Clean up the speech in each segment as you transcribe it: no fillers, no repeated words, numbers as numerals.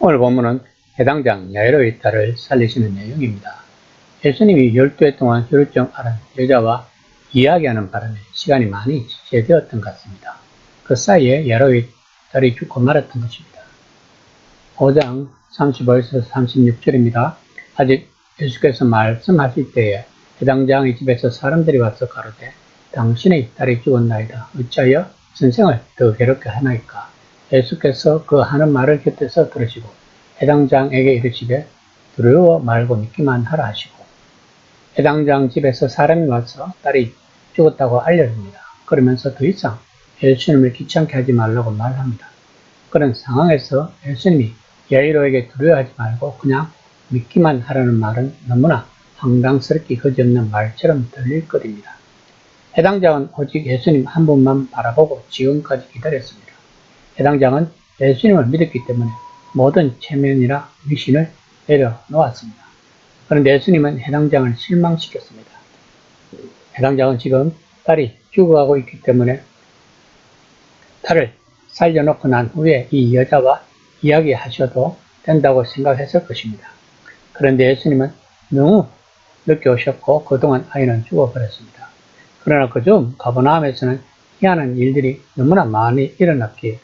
오늘 본문은 해당장 야이로의 딸을 살리시는 내용입니다. 예수님이 12해 동안 혈루증 앓은 여자와 이야기하는 바람에 시간이 많이 지체되었던 것 같습니다. 그 사이에 야이로의 딸이 죽고 말았던 것입니다. 5장 35에서 36절입니다. 아직 예수께서 말씀하실 때에 해당장의 집에서 사람들이 와서 가로되 당신의 딸이 죽었나이다. 어찌하여 선생을 더 괴롭게 하나이까? 예수께서 그 하는 말을 곁에서 들으시고 해당장에게 이르시되 두려워 말고 믿기만 하라 하시고 해당장 집에서 사람이 와서 딸이 죽었다고 알려줍니다. 그러면서 더 이상 예수님을 귀찮게 하지 말라고 말합니다. 그런 상황에서 예수님이 야이로에게 두려워하지 말고 그냥 믿기만 하라는 말은 너무나 황당스럽게 거지없는 말처럼 들릴 것입니다. 해당장은 오직 예수님 한 분만 바라보고 지금까지 기다렸습니다. 해당장은 예수님을 믿었기 때문에 모든 체면이나 미신을 내려놓았습니다. 그런데 예수님은 해당장을 실망시켰습니다. 해당장은 지금 딸이 죽어가고 있기 때문에 딸을 살려놓고 난 후에 이 여자와 이야기하셔도 된다고 생각했을 것입니다. 그런데 예수님은 너무 늦게 오셨고 그동안 아이는 죽어버렸습니다. 그러나 그중 가버나움에서는 희한한 일들이 너무나 많이 일어났기에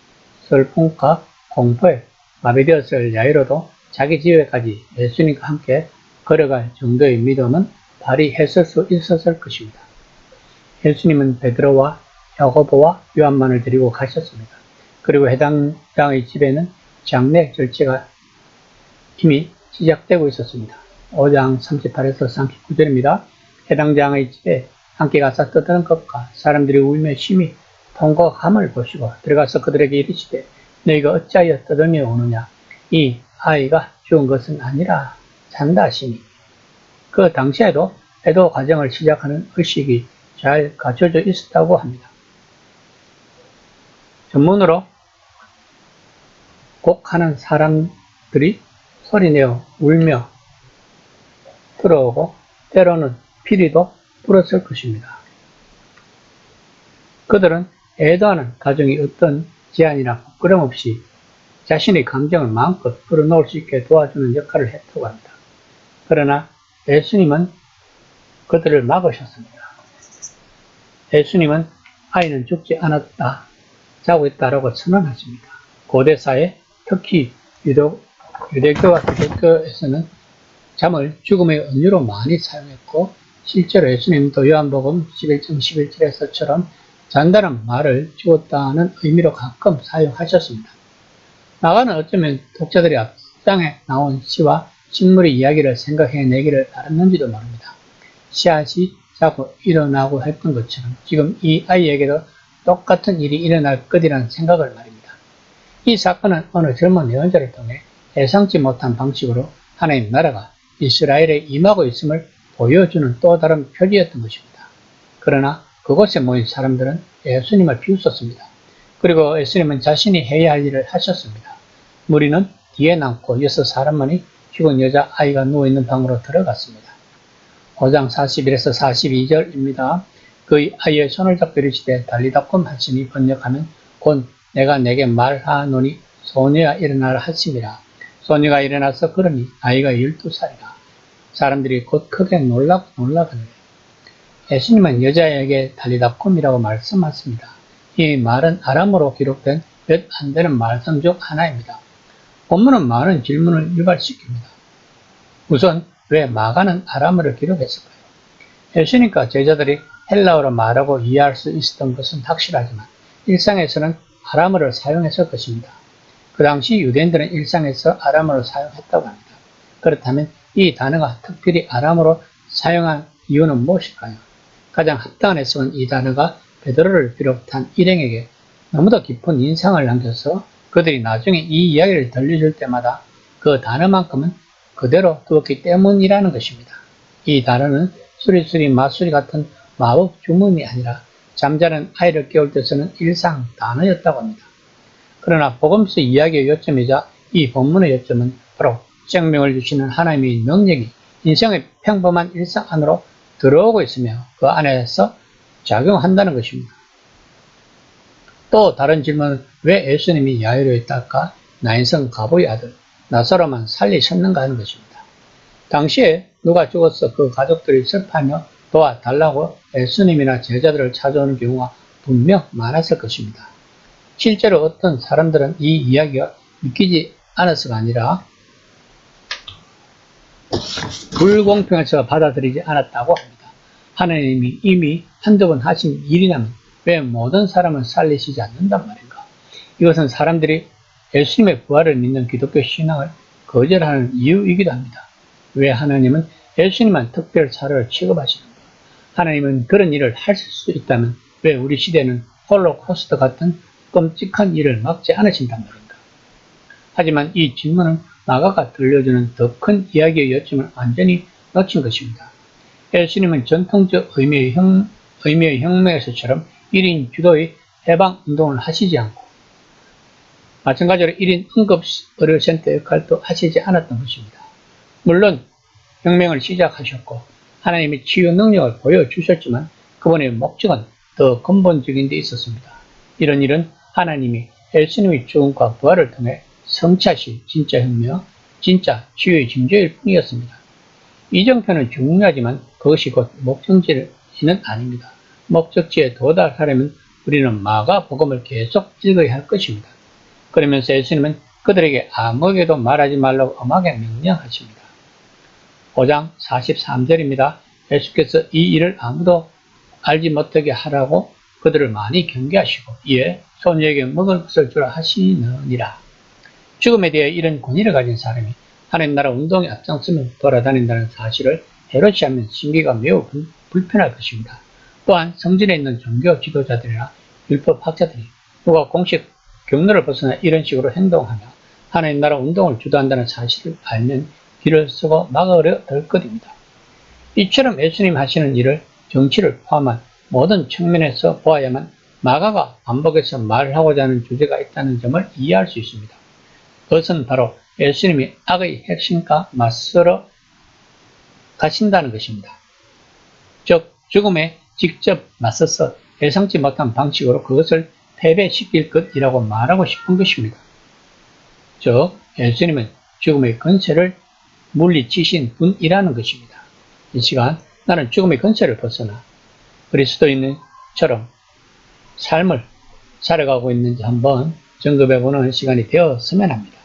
슬픔과 공포에 마비되었을 야이로도 자기 집에까지 예수님과 함께 걸어갈 정도의 믿음은 발휘했을 수 있었을 것입니다. 예수님은 베드로와 야고보와 요한만을 데리고 가셨습니다. 그리고 해당장의 집에는 장례 절차가 이미 시작되고 있었습니다. 5장 38에서 39절입니다. 해당장의 집에 함께 가서 떠드는 것과 사람들이 울며 심히 통곡함을 보시고 들어가서 그들에게 이르시되 너희가 어찌하여 떠들며 오느냐? 이 아이가 죽은 것은 아니라 산다 하시니 그 당시에도 애도 과정을 시작하는 의식이 잘 갖춰져 있었다고 합니다. 전문으로 곡하는 사람들이 소리내어 울며 들어오고 때로는 피리도 불었을 것입니다. 그들은 애도하는 가정이 어떤 제한이나 부끄럼 없이 자신의 감정을 마음껏 풀어놓을 수 있게 도와주는 역할을 했다고 합니다. 그러나 예수님은 그들을 막으셨습니다. 예수님은 아이는 죽지 않았다, 자고 있다라고 선언하십니다. 고대사회, 특히 유대교와 기독교에서는 잠을 죽음의 은유로 많이 사용했고 실제로 예수님도 요한복음 11장 11절에서처럼 잔다는 말을 죽었다는 의미로 가끔 사용하셨습니다. 마가는 어쩌면 독자들이 앞장에 나온 시와 식물의 이야기를 생각해내기를 바랐는지도 모릅니다. 씨앗이 자고 일어나고 했던 것처럼 지금 이 아이에게도 똑같은 일이 일어날 것이라는 생각을 말입니다. 이 사건은 어느 젊은 예언자를 통해 예상치 못한 방식으로 하나님 나라가 이스라엘에 임하고 있음을 보여주는 또 다른 표지였던 것입니다. 그러나 그곳에 모인 사람들은 예수님을 비웃었습니다. 그리고 예수님은 자신이 해야 할 일을 하셨습니다. 무리는 뒤에 남고 6사람만이 죽은 여자 아이가 누워있는 방으로 들어갔습니다. 5장 41에서 42절입니다. 그의 아이의 손을 잡고 이르시되 달리다꿈 하시니 번역하면 곧 내가 내게 말하노니 소녀야 일어나라 하심이라. 소녀가 일어나서 걸으니 아이가 12살이라. 사람들이 곧 크게 놀라거늘 예수님은 여자에게 달리다꿈이라고 말씀하십니다. 이 말은 아람어로 기록된 몇 안 되는 말씀 중 하나입니다. 본문은 많은 질문을 유발시킵니다. 우선 왜 마가는 아람어를 기록했을까요? 예수님과 제자들이 헬라어로 말하고 이해할 수 있었던 것은 확실하지만 일상에서는 아람어를 사용했을 것입니다. 그 당시 유대인들은 일상에서 아람어를 사용했다고 합니다. 그렇다면 이 단어가 특별히 아람어로 사용한 이유는 무엇일까요? 가장 합당한 해석은 이 단어가 베드로를 비롯한 일행에게 너무도 깊은 인상을 남겨서 그들이 나중에 이 이야기를 들려줄 때마다 그 단어만큼은 그대로 두었기 때문이라는 것입니다. 이 단어는 수리수리 마수리 같은 마법 주문이 아니라 잠자는 아이를 깨울 때 쓰는 일상 단어였다고 합니다. 그러나 복음서 이야기의 요점이자 이 본문의 요점은 바로 생명을 주시는 하나님의 능력이 인생의 평범한 일상 안으로 들어오고 있으며 그 안에서 작용한다는 것입니다. 또 다른 질문은 왜 예수님이 야이로의 딸과 나인성 가보의 아들 나서로만 살리셨는가 하는 것입니다. 당시에 누가 죽어서 그 가족들이 슬퍼하며 도와달라고 예수님이나 제자들을 찾아오는 경우가 분명 많았을 것입니다. 실제로 어떤 사람들은 이 이야기가 믿기지 않아서가 아니라 불공평해서 받아들이지 않았다고 합니다. 하나님이 이미 한두 번 하신 일이라면 왜 모든 사람을 살리시지 않는단 말인가? 이것은 사람들이 예수님의 부활을 믿는 기독교 신앙을 거절하는 이유이기도 합니다. 왜 하나님은 예수님만 특별 사료를 취급하시는가? 하나님은 그런 일을 하실 수 있다면 왜 우리 시대는 홀로코스트 같은 끔찍한 일을 막지 않으신단 말인가? 하지만 이 질문은 마가가 들려주는 더 큰 이야기의 요점을 완전히 놓친 것입니다. 예수님은 전통적 의미의 혁명에서처럼 1인 주도의 해방운동을 하시지 않고 마찬가지로 1인 응급의료센터 역할도 하시지 않았던 것입니다. 물론 혁명을 시작하셨고 하나님의 치유 능력을 보여주셨지만 그분의 목적은 더 근본적인 데 있었습니다. 이런 일은 하나님이 예수님의 죽음과 부활을 통해 성취하실 진짜 혁명, 진짜 치유의 징조일 뿐이었습니다. 이정표는 중요하지만 그것이 곧 목적지는 아닙니다. 목적지에 도달하려면 우리는 마가복음을 계속 읽어야 할 것입니다. 그러면서 예수님은 그들에게 아무에게도 말하지 말라고 엄하게 명령하십니다. 5장 43절입니다. 예수께서 이 일을 아무도 알지 못하게 하라고 그들을 많이 경계하시고 이에 소녀에게 먹을 것을 주라 하시느니라. 죽음에 대해 이런 권위를 가진 사람이 하나님 나라 운동에 앞장서며 돌아다닌다는 사실을 헤롯이 하면 심기가 매우 불편할 것입니다. 또한 성전에 있는 종교 지도자들이나 율법학자들이 누가 공식 경로를 벗어나 이런 식으로 행동하며 하나님 나라 운동을 주도한다는 사실을 알면 길을 쓰고 막으려 들 것입니다. 이처럼 예수님 하시는 일을 정치를 포함한 모든 측면에서 보아야만 마가가 반복해서 말을 하고자 하는 주제가 있다는 점을 이해할 수 있습니다. 그것은 바로 예수님이 악의 핵심과 맞서러 가신다는 것입니다. 즉 죽음에 직접 맞서서 예상치 못한 방식으로 그것을 패배시킬 것이라고 말하고 싶은 것입니다. 즉 예수님은 죽음의 권세를 물리치신 분이라는 것입니다. 이 시간 나는 죽음의 권세를 벗어나 그리스도인처럼 삶을 살아가고 있는지 한번 점검해보는 시간이 되었으면 합니다.